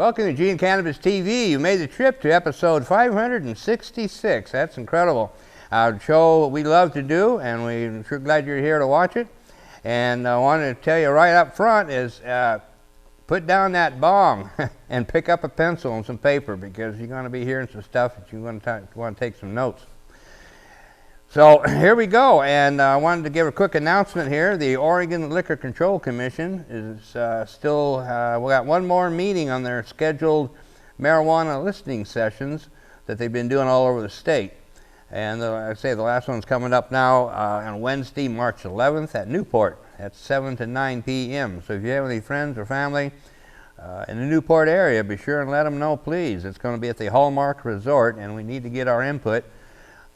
Welcome to Eugene Cannabis TV. You made the trip to episode 566. That's incredible. Our show we love to do, and we're sure glad you're here to watch it. And I wanted to tell you right up front is put down that bong and pick up a pencil and some paper, because you're going to be hearing some stuff that you want to take some notes. So here we go, and I wanted to give a quick announcement here. The Oregon Liquor Control Commission is still, we got one more meeting on their scheduled marijuana listening sessions that they've been doing all over the state. And I say the last one's coming up now on Wednesday, March 11th at Newport at 7 to 9 p.m. So if you have any friends or family in the Newport area, be sure and let them know, please. It's going to be at the Hallmark Resort, and we need to get our input.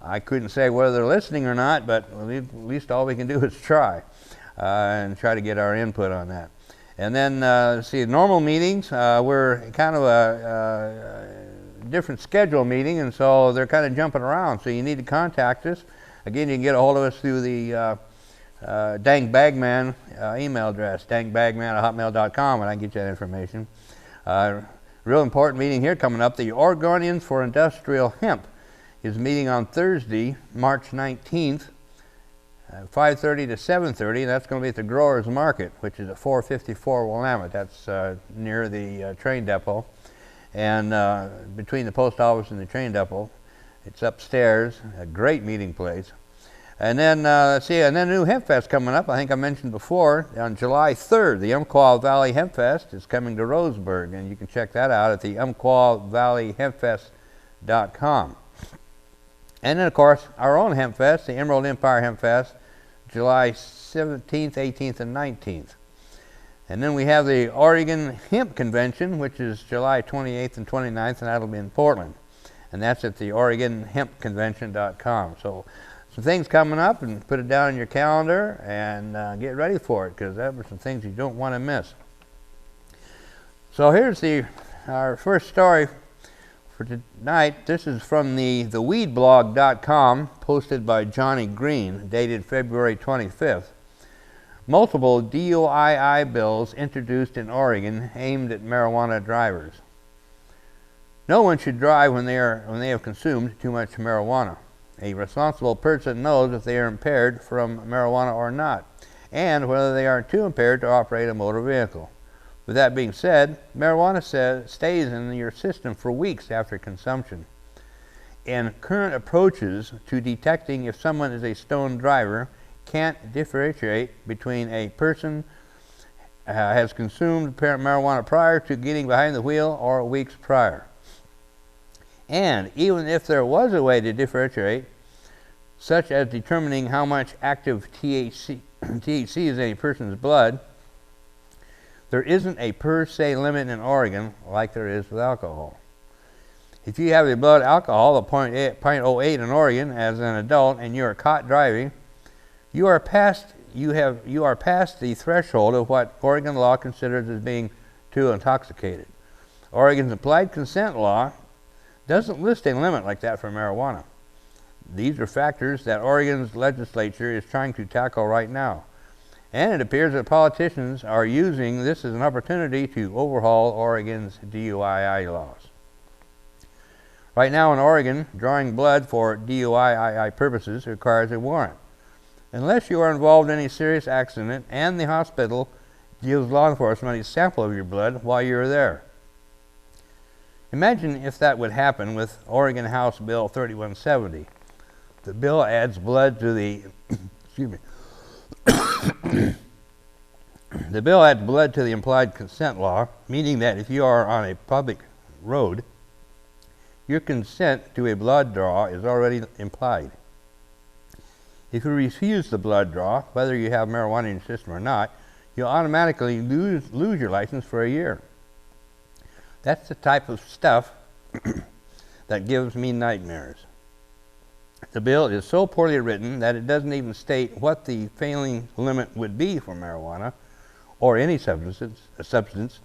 I couldn't say whether they're listening or not, but at least all we can do is try and try to get our input on that. And then, see, normal meetings, we're kind of a different schedule meeting, and so they're kind of jumping around. So you need to contact us. Again, you can get a hold of us through the Dang Bagman email address, dangbagman@hotmail.com, and I can get you that information. Real important meeting here coming up. The Oregonians for Industrial Hemp is meeting on Thursday, March 19th, 5:30 to 7:30. That's going to be at the Growers Market, which is at 454 Willamette. That's near the train depot, and between the post office and the train depot. It's upstairs, a great meeting place. And then, let's see, and then new Hempfest coming up. I think I mentioned before, on July 3rd, the Umpqua Valley Hempfest is coming to Roseburg, and you can check that out at the Umpqua Valley Hempfest.com. And then, of course, our own Hempfest, the Emerald Empire Hempfest, July 17th, 18th, and 19th. And then we have the Oregon Hemp Convention, which is July 28th and 29th, and that'll be in Portland. And that's at the OregonHempConvention.com. So some things coming up, and put it down on your calendar and get ready for it, because that were some things you don't want to miss. So here's our first story for tonight. This is from the theweedblog.com, posted by Johnny Green, dated February 25th. Multiple DUII bills introduced in Oregon aimed at marijuana drivers. No one should drive when they have consumed too much marijuana. A responsible person knows if they are impaired from marijuana or not, and whether they are too impaired to operate a motor vehicle. With that being said, marijuana stays in your system for weeks after consumption. And current approaches to detecting if someone is a stoned driver can't differentiate between a person has consumed marijuana prior to getting behind the wheel or weeks prior. And even if there was a way to differentiate, such as determining how much active THC is in a person's blood, there isn't a per se limit in Oregon like there is with alcohol. If you have a blood alcohol of 0.08 in Oregon as an adult and you are caught driving, you are past the threshold of what Oregon law considers as being too intoxicated. Oregon's implied consent law doesn't list a limit like that for marijuana. These are factors that Oregon's legislature is trying to tackle right now. And it appears that politicians are using this as an opportunity to overhaul Oregon's DUII laws. Right now in Oregon, drawing blood for DUII purposes requires a warrant, unless you are involved in a serious accident and the hospital gives law enforcement a sample of your blood while you're there. Imagine if that would happen with Oregon House Bill 3170. The bill adds blood to the The bill adds blood to the implied consent law, meaning that if you are on a public road, your consent to a blood draw is already implied. If you refuse the blood draw, whether you have marijuana in your system or not, you'll automatically lose your license for a year. That's the type of stuff that gives me nightmares. The bill is so poorly written that it doesn't even state what the failing limit would be for marijuana or any substance,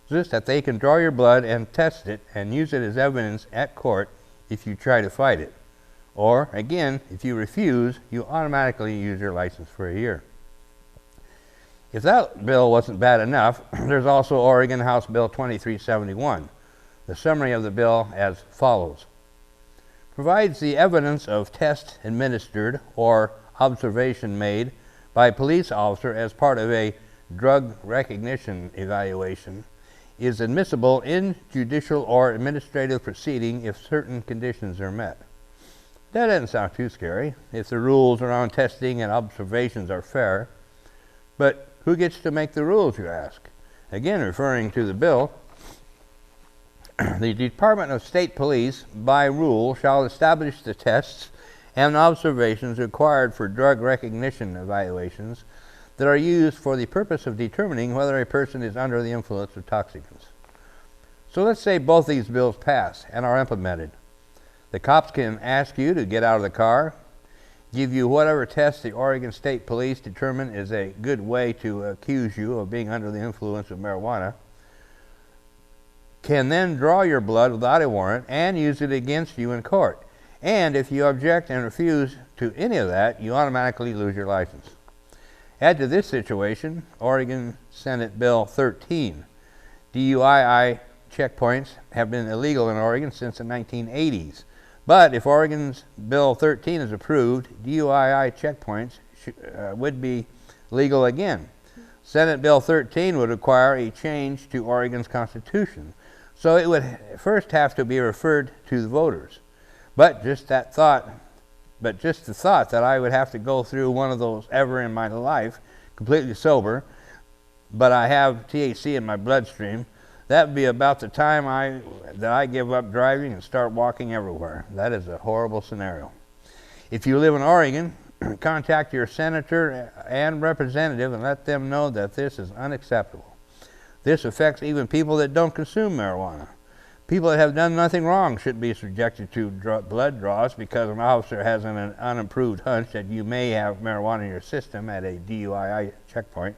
just that they can draw your blood and test it and use it as evidence at court if you try to fight it. Or, again, if you refuse, you automatically use your license for a year. If that bill wasn't bad enough, there's also Oregon House Bill 2371. The summary of the bill as follows. Provides the evidence of test administered or observation made by a police officer as part of a drug recognition evaluation is admissible in judicial or administrative proceeding if certain conditions are met. That doesn't sound too scary if the rules around testing and observations are fair. But who gets to make the rules, you ask? Again, referring to the bill, the Department of State Police, by rule, shall establish the tests and observations required for drug recognition evaluations that are used for the purpose of determining whether a person is under the influence of toxicants. So let's say both these bills pass and are implemented. The cops can ask you to get out of the car, give you whatever test the Oregon State Police determine is a good way to accuse you of being under the influence of marijuana, can then draw your blood without a warrant and use it against you in court. And if you object and refuse to any of that, you automatically lose your license. Add to this situation Oregon Senate Bill 13. DUII checkpoints have been illegal in Oregon since the 1980s. But if Oregon's Bill 13 is approved, DUII checkpoints would be legal again. Senate Bill 13 would require a change to Oregon's Constitution. So it would first have to be referred to the voters. But just the thought that I would have to go through one of those ever in my life, completely sober, but I have THC in my bloodstream, that would be about the time that I give up driving and start walking everywhere. That is a horrible scenario. If you live in Oregon, contact your senator and representative and let them know that this is unacceptable. This affects even people that don't consume marijuana. People that have done nothing wrong shouldn't be subjected to blood draws because an officer has an unapproved hunch that you may have marijuana in your system at a DUII checkpoint.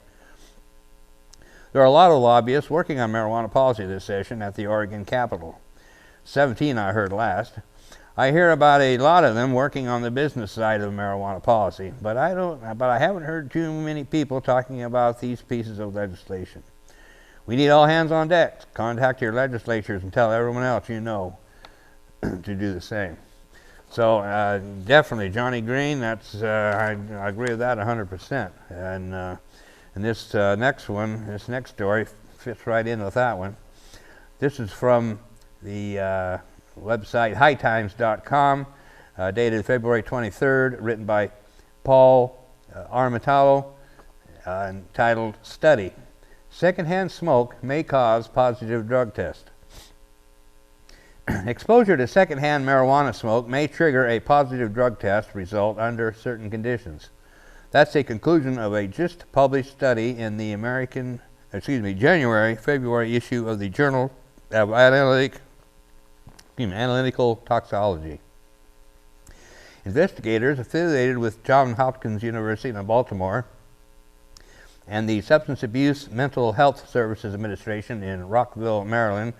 There are a lot of lobbyists working on marijuana policy this session at the Oregon Capitol. 17 I heard last. I hear about a lot of them working on the business side of marijuana policy, but I haven't heard too many people talking about these pieces of legislation. We need all hands on deck. Contact your legislatures and tell everyone else you know to do the same. So definitely, Johnny Green, that's I agree with that 100%. And this next one, this next story fits right in with that one. This is from the website hightimes.com, dated February 23rd, written by Paul Armatallo, entitled Study. Secondhand smoke may cause positive drug test. Exposure to secondhand marijuana smoke may trigger a positive drug test result under certain conditions. That's a conclusion of a just published study in the January-February issue of the Journal of Analytical Toxicology. Investigators affiliated with Johns Hopkins University in Baltimore and the Substance Abuse Mental Health Services Administration in Rockville, Maryland,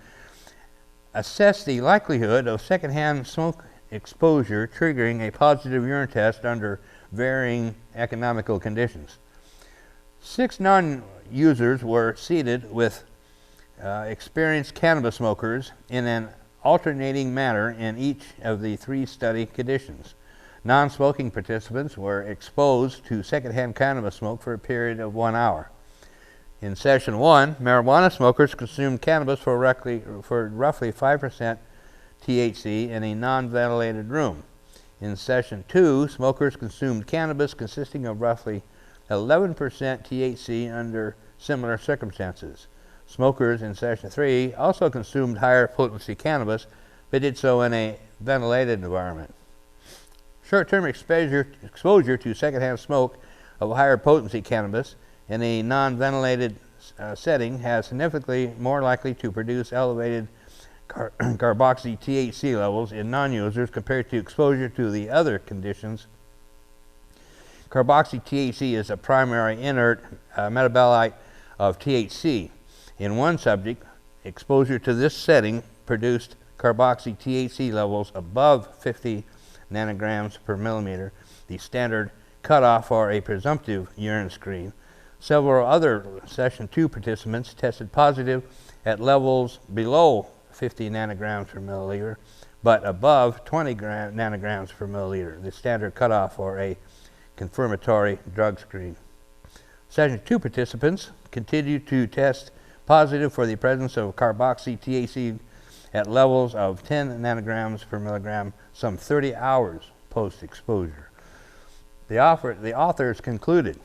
assessed the likelihood of secondhand smoke exposure triggering a positive urine test under varying economical conditions. 6 non-users were seated with experienced cannabis smokers in an alternating manner in each of the 3 study conditions. Non-smoking participants were exposed to secondhand cannabis smoke for a period of 1 hour. In session 1, marijuana smokers consumed cannabis for roughly 5% THC in a non-ventilated room. In session 2, smokers consumed cannabis consisting of roughly 11% THC under similar circumstances. Smokers in session 3 also consumed higher potency cannabis, but did so in a ventilated environment. Short-term exposure to secondhand smoke of higher potency cannabis in a non-ventilated setting has significantly more likely to produce elevated carboxy THC levels in non-users compared to exposure to the other conditions. Carboxy THC is a primary inert metabolite of THC. In one subject, exposure to this setting produced carboxy THC levels above 50 nanograms per milliliter, the standard cutoff for a presumptive urine screen. Several other Session 2 participants tested positive at levels below 50 nanograms per milliliter, but above 20 nanograms per milliliter, the standard cutoff for a confirmatory drug screen. Session 2 participants continued to test positive for the presence of carboxy-THC at levels of 10 nanograms per milligram some 30 hours post-exposure. The authors concluded,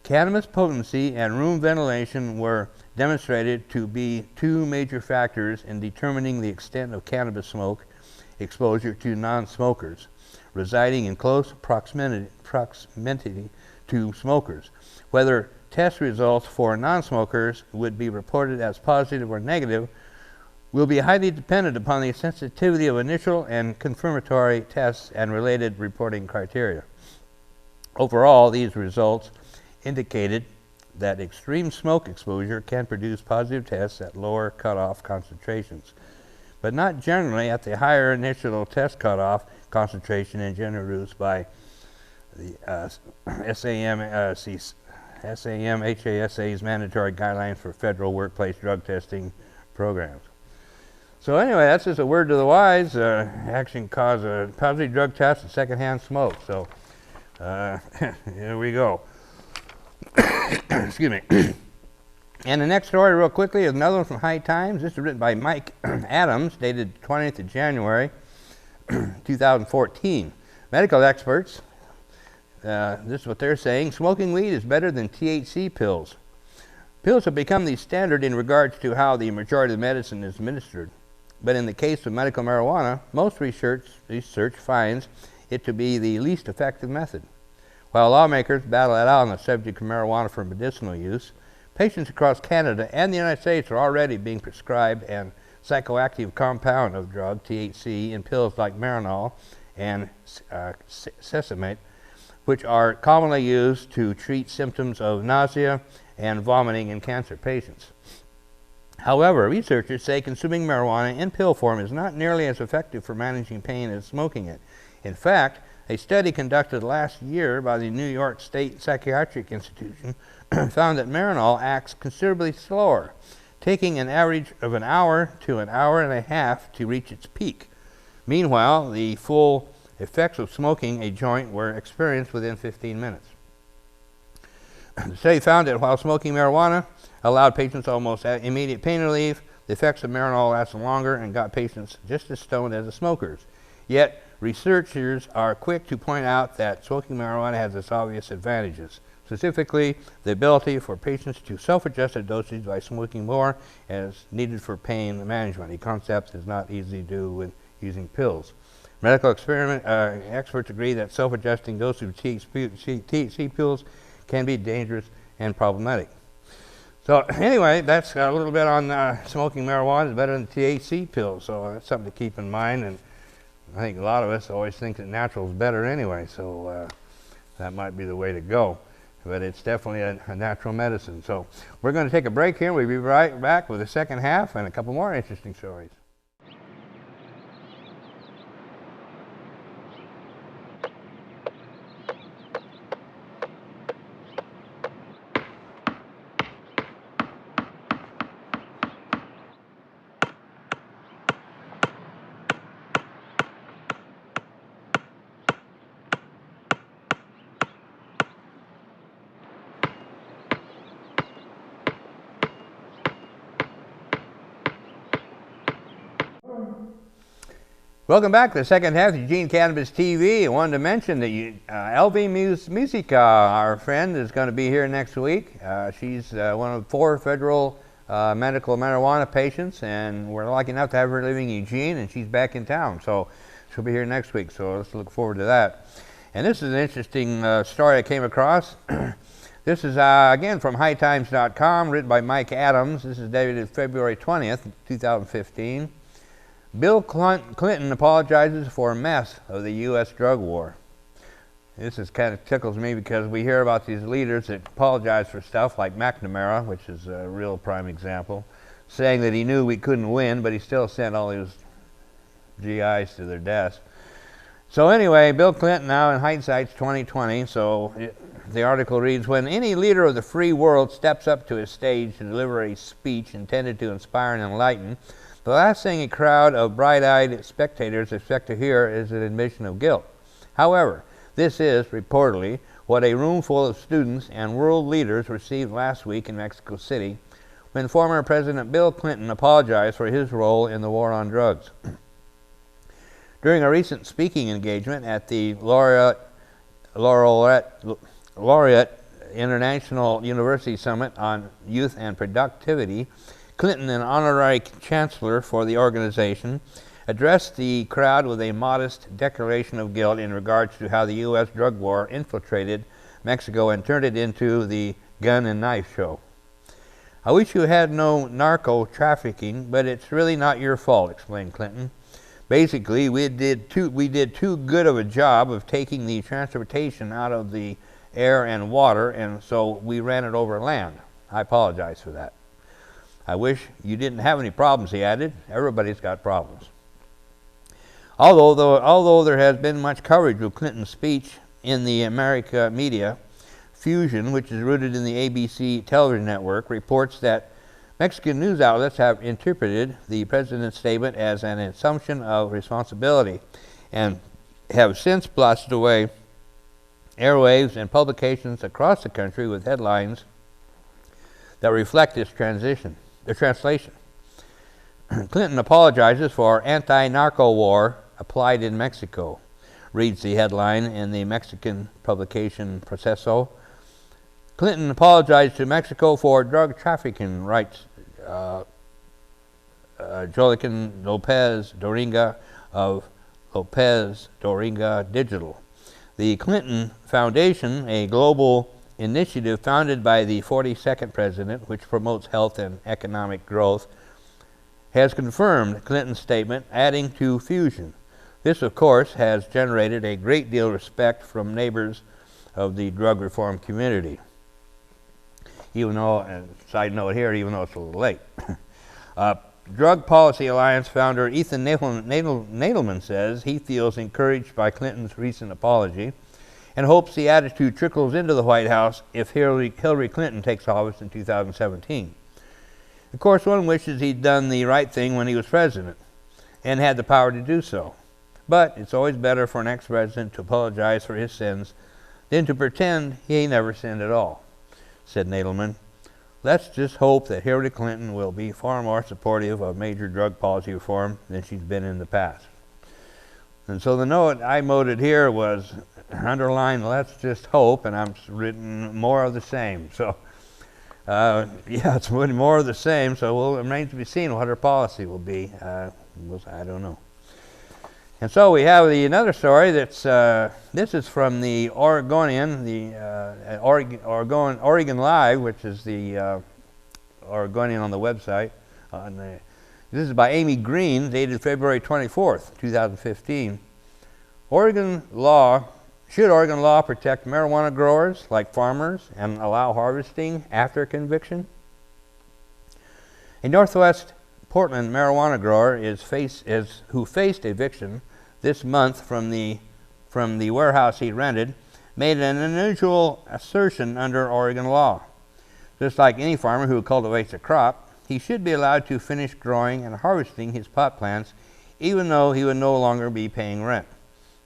cannabis potency and room ventilation were demonstrated to be two major factors in determining the extent of cannabis smoke exposure to non-smokers residing in close proximity to smokers. Whether test results for non-smokers would be reported as positive or negative will be highly dependent upon the sensitivity of initial and confirmatory tests and related reporting criteria. Overall, these results indicated that extreme smoke exposure can produce positive tests at lower cutoff concentrations, but not generally at the higher initial test cutoff concentration introduced by the SAM-HASA's mandatory guidelines for federal workplace drug testing programs. So anyway, that's just a word to the wise. Action cause a positive drug test and secondhand smoke. So here we go. Excuse me. And the next story, real quickly, is another one from High Times. This is written by Mike Adams, dated 20th of January, 2014. Medical experts, this is what they're saying, smoking weed is better than THC pills. Pills have become the standard in regards to how the majority of medicine is administered. But in the case of medical marijuana, most research finds it to be the least effective method. While lawmakers battle it out on the subject of marijuana for medicinal use, patients across Canada and the United States are already being prescribed an psychoactive compound of drug, THC, in pills like Marinol and Sesamate, which are commonly used to treat symptoms of nausea and vomiting in cancer patients. However, researchers say consuming marijuana in pill form is not nearly as effective for managing pain as smoking it. In fact, a study conducted last year by the New York State Psychiatric Institution found that Marinol acts considerably slower, taking an average of an hour to an hour and a half to reach its peak. Meanwhile, the full effects of smoking a joint were experienced within 15 minutes. The study found that while smoking marijuana allowed patients almost immediate pain relief, the effects of Marinol lasted longer and got patients just as stoned as the smokers. Yet, researchers are quick to point out that smoking marijuana has its obvious advantages, specifically the ability for patients to self-adjust their dosage by smoking more as needed for pain management, a concept that is not easy to do with using pills. Medical experts agree that self-adjusting dosage of THC pills can be dangerous and problematic. So anyway, that's a little bit on smoking marijuana is better than THC pills, so that's something to keep in mind. And I think a lot of us always think that natural is better anyway, so that might be the way to go. But it's definitely a natural medicine. So we're going to take a break here. We'll be right back with the second half and a couple more interesting stories. Welcome back to the second half of Eugene Cannabis TV. I wanted to mention that LV Musica, our friend, is going to be here next week. She's one of 4 federal medical marijuana patients, and we're lucky enough to have her living in Eugene, and she's back in town. So she'll be here next week, so let's look forward to that. And this is an interesting story I came across. This is, again, from hightimes.com, written by Mike Adams. This is dated February 20th, 2015. Bill Clinton apologizes for a mess of the U.S. drug war. This is kind of tickles me because we hear about these leaders that apologize for stuff like McNamara, which is a real prime example, saying that he knew we couldn't win, but he still sent all his GIs to their deaths. So anyway, Bill Clinton now in hindsight's 2020, so The article reads, when any leader of the free world steps up to a stage to deliver a speech intended to inspire and enlighten, the last thing a crowd of bright-eyed spectators expect to hear is an admission of guilt. However, this is, reportedly, what a room full of students and world leaders received last week in Mexico City when former President Bill Clinton apologized for his role in the war on drugs. During a recent speaking engagement at the Laureate International University Summit on Youth and Productivity, Clinton, an honorary chancellor for the organization, addressed the crowd with a modest declaration of guilt in regards to how the U.S. drug war infiltrated Mexico and turned it into the gun and knife show. I wish you had no narco trafficking, but it's really not your fault, explained Clinton. Basically, we did too good of a job of taking the transportation out of the air and water, and so we ran it over land. I apologize for that. I wish you didn't have any problems, he added. Everybody's got problems. Although there has been much coverage of Clinton's speech in the America media, Fusion, which is rooted in the ABC television network, reports that Mexican news outlets have interpreted the president's statement as an assumption of responsibility and have since blasted away airwaves and publications across the country with headlines that reflect this translation. Clinton apologizes for anti-narco war applied in Mexico, reads the headline in the Mexican publication Proceso. Clinton apologized to Mexico for drug trafficking, writes Joaquin Lopez Doringa of Lopez Doringa Digital. The Clinton Foundation, a global initiative founded by the 42nd president, which promotes health and economic growth, has confirmed Clinton's statement, adding to Fusion. This, of course, has generated a great deal of respect from neighbors of the drug reform community. Even though, side note here, even though it's a little late. Drug Policy Alliance founder Ethan Nadelman says he feels encouraged by Clinton's recent apology and hopes the attitude trickles into the White House if Hillary Clinton takes office in 2017. Of course, one wishes he'd done the right thing when he was president and had the power to do so. But it's always better for an ex-president to apologize for his sins than to pretend he never sinned at all, said Nadelman. Let's just hope that Hillary Clinton will be far more supportive of major drug policy reform than she's been in the past. And so the note I noted here was underlined, let's just hope, and I'm written more of the same. So, yeah, it's more of the same, so we'll remain to be seen what her policy will be. I don't know. And so we have another story that's, this is from the Oregonian, the Oregon Live, which is the Oregonian on the website. This is by Amy Green, dated February 24th, 2015. Should Oregon law protect marijuana growers like farmers and allow harvesting after conviction? A Northwest Portland marijuana grower who faced eviction this month from the warehouse he rented made an unusual assertion under Oregon law. Just like any farmer who cultivates a crop, he should be allowed to finish growing and harvesting his pot plants even though he would no longer be paying rent.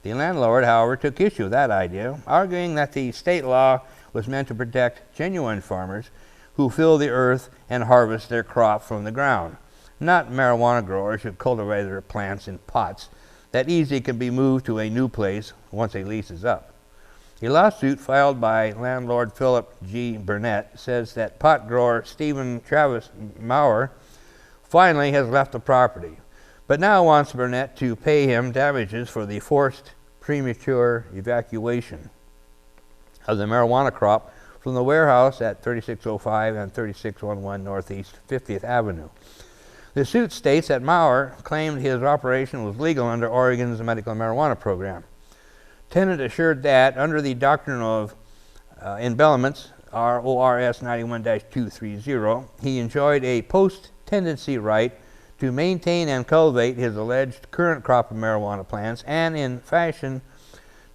The landlord, however, took issue with that idea, arguing that the state law was meant to protect genuine farmers who fill the earth and harvest their crop from the ground, not marijuana growers who cultivate their plants in pots that easily can be moved to a new place once a lease is up. A lawsuit filed by landlord Philip G. Burnett says that pot grower Stephen Travis Maurer finally has left the property, but now wants Burnett to pay him damages for the forced premature evacuation of the marijuana crop from the warehouse at 3605 and 3611 Northeast 50th Avenue. The suit states that Maurer claimed his operation was legal under Oregon's medical marijuana program. Tenant assured that, under the doctrine of embellments, ORS 91-230, he enjoyed a post-tendency right to maintain and cultivate his alleged current crop of marijuana plants and in fashion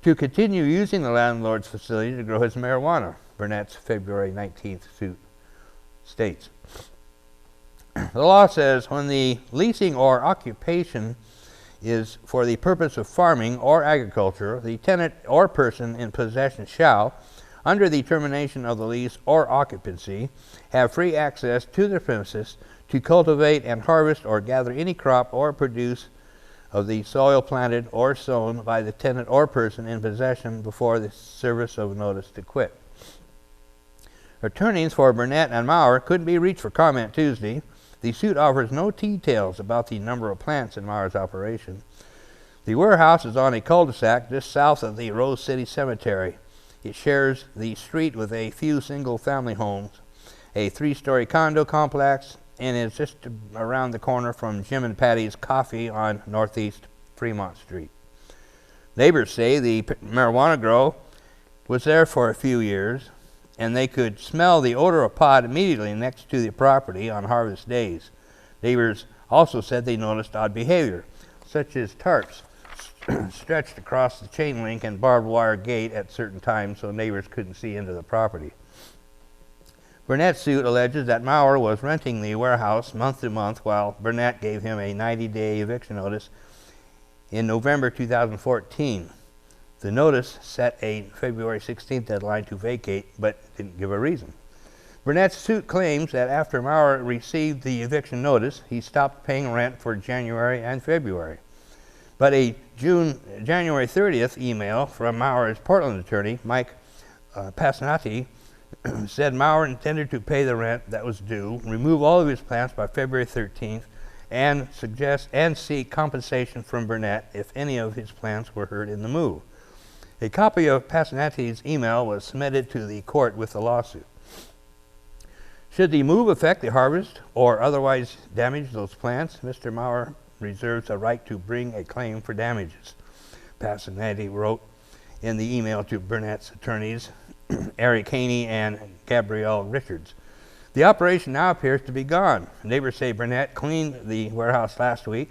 to continue using the landlord's facility to grow his marijuana, Burnett's February 19th suit states. The law says when the leasing or occupation is for the purpose of farming or agriculture, the tenant or person in possession shall, under the termination of the lease or occupancy, have free access to the premises to cultivate and harvest or gather any crop or produce of the soil planted or sown by the tenant or person in possession before the service of notice to quit. Attorneys for Burnett and Maurer couldn't be reached for comment Tuesday. The suit offers no details about the number of plants in Maurer's operation. The warehouse is on a cul-de-sac just south of the Rose City Cemetery. It shares the street with a few single-family homes, a 3-story condo complex, and is just around the corner from Jim and Patty's Coffee on Northeast Fremont Street. Neighbors say the marijuana grow was there for a few years, and they could smell the odor of pot immediately next to the property on harvest days. Neighbors also said they noticed odd behavior, such as tarps stretched across the chain link and barbed wire gate at certain times so neighbors couldn't see into the property. Burnett's suit alleges that Maurer was renting the warehouse month to month while Burnett gave him a 90-day eviction notice in November 2014. The notice set a February 16th deadline to vacate, but didn't give a reason. Burnett's suit claims that after Maurer received the eviction notice, he stopped paying rent for January and February. But a January 30th email from Maurer's Portland attorney, Mike Passanati, said Maurer intended to pay the rent that was due, remove all of his plants by February 13th, and seek compensation from Burnett if any of his plants were hurt in the move. A copy of Passanati's email was submitted to the court with the lawsuit. Should the move affect the harvest or otherwise damage those plants, Mr. Maurer reserves a right to bring a claim for damages, Passanati wrote in the email to Burnett's attorneys, Eric Haney and Gabrielle Richards. The operation now appears to be gone. Neighbors say Burnett cleaned the warehouse last week,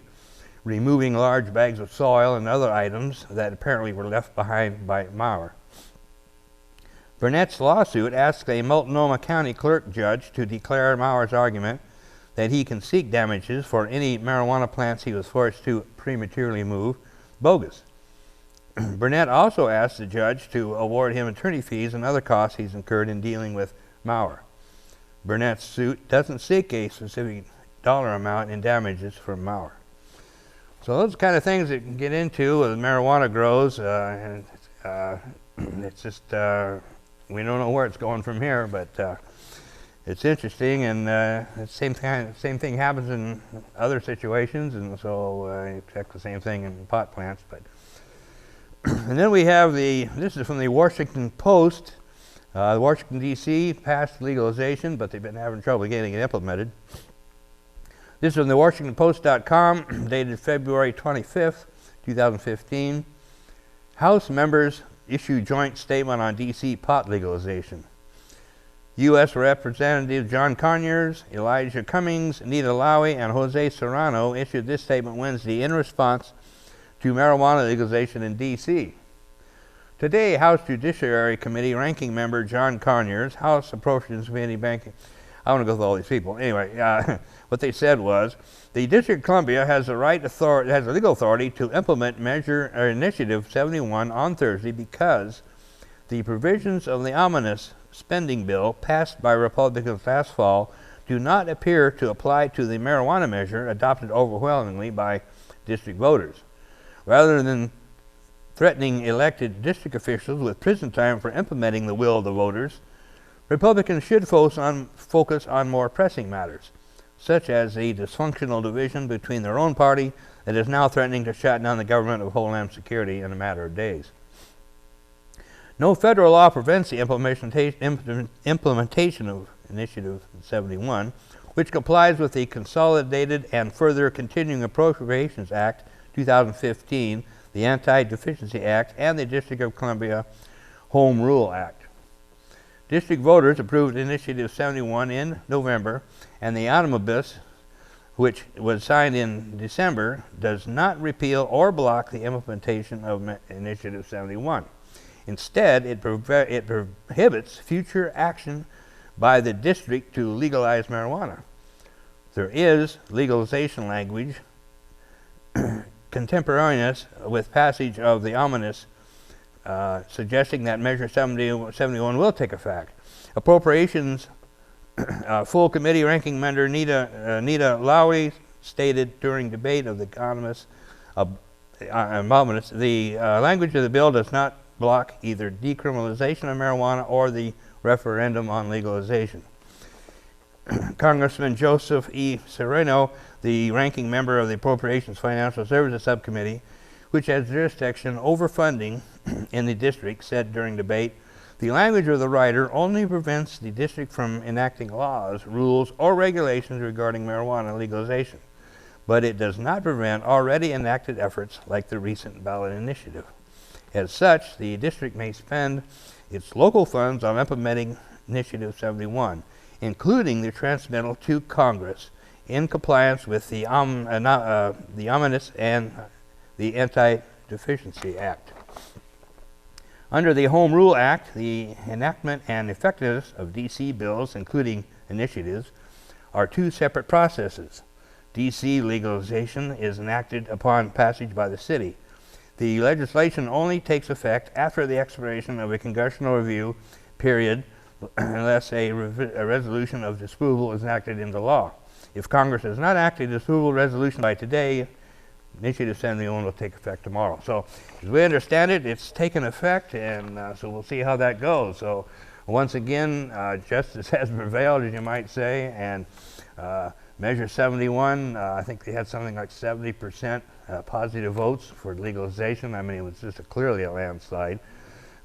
removing large bags of soil and other items that apparently were left behind by Maurer. Burnett's lawsuit asks a Multnomah County clerk judge to declare Maurer's argument that he can seek damages for any marijuana plants he was forced to prematurely move bogus. Burnett also asked the judge to award him attorney fees and other costs he's incurred in dealing with Maurer. Burnett's suit doesn't seek a specific dollar amount in damages from Maurer. So those kind of things that you can get into with marijuana grows, and it's just, we don't know where it's going from here, but it's interesting, and the same thing happens in other situations, and so you expect the same thing in pot plants. But and then we have this is from the Washington Post. Washington, D.C. passed legalization, but they've been having trouble getting it implemented. This is from the WashingtonPost.com, dated February 25th, 2015. House members issue joint statement on D.C. pot legalization. U.S. Representative John Conyers, Elijah Cummings, Nita Lowey, and Jose Serrano issued this statement Wednesday in response to marijuana legalization in D.C. Today, House Judiciary Committee Ranking Member John Conyers, House Appropriations Committee Banking, I want to go through all these people. Anyway, what they said was, the District of Columbia has the legal authority to implement Initiative 71 on Thursday because the provisions of the ominous spending bill passed by Republicans last fall do not appear to apply to the marijuana measure adopted overwhelmingly by district voters. Rather than threatening elected district officials with prison time for implementing the will of the voters, Republicans should focus on more pressing matters, such as the dysfunctional division between their own party that is now threatening to shut down the government of Homeland Security in a matter of days. No federal law prevents the implementation of Initiative 71, which complies with the Consolidated and Further Continuing Appropriations Act 2015, the Anti-Deficiency Act, and the District of Columbia Home Rule Act. District voters approved Initiative 71 in November, and the omnibus which was signed in December, does not repeal or block the implementation of Initiative 71. Instead, it prohibits future action by the district to legalize marijuana. There is legalization language contemporaneous with passage of the omnibus, suggesting that Measure 71 will take effect. Appropriations full committee ranking member Nita Lowry stated during debate of the omnibus, the language of the bill does not block either decriminalization of marijuana or the referendum on legalization. Congressman Joseph E. Sereno, the ranking member of the Appropriations Financial Services Subcommittee, which has jurisdiction over funding in the district, said during debate, the language of the rider only prevents the district from enacting laws, rules, or regulations regarding marijuana legalization, but it does not prevent already enacted efforts like the recent ballot initiative. As such, the district may spend its local funds on implementing Initiative 71, including the transmittal to Congress in compliance with the Omnibus and the Anti-Deficiency Act. Under the Home Rule Act, the enactment and effectiveness of D.C. bills, including initiatives, are two separate processes. D.C. legalization is enacted upon passage by the city. The legislation only takes effect after the expiration of a congressional review period unless a resolution of disapproval is enacted into law. If Congress has not acted a disapproval resolution by today, Initiative 71 will take effect tomorrow. So, as we understand it, it's taken effect, and so we'll see how that goes. So, once again, justice has prevailed, as you might say, and Measure 71, I think they had something like 70% positive votes for legalization. I mean, it was just clearly a landslide.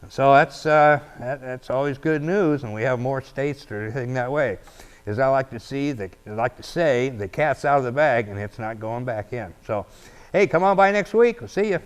So that's always good news, and we have more states that are heading that way. As I like to say, the cat's out of the bag, and it's not going back in. So, hey, come on by next week. We'll see you.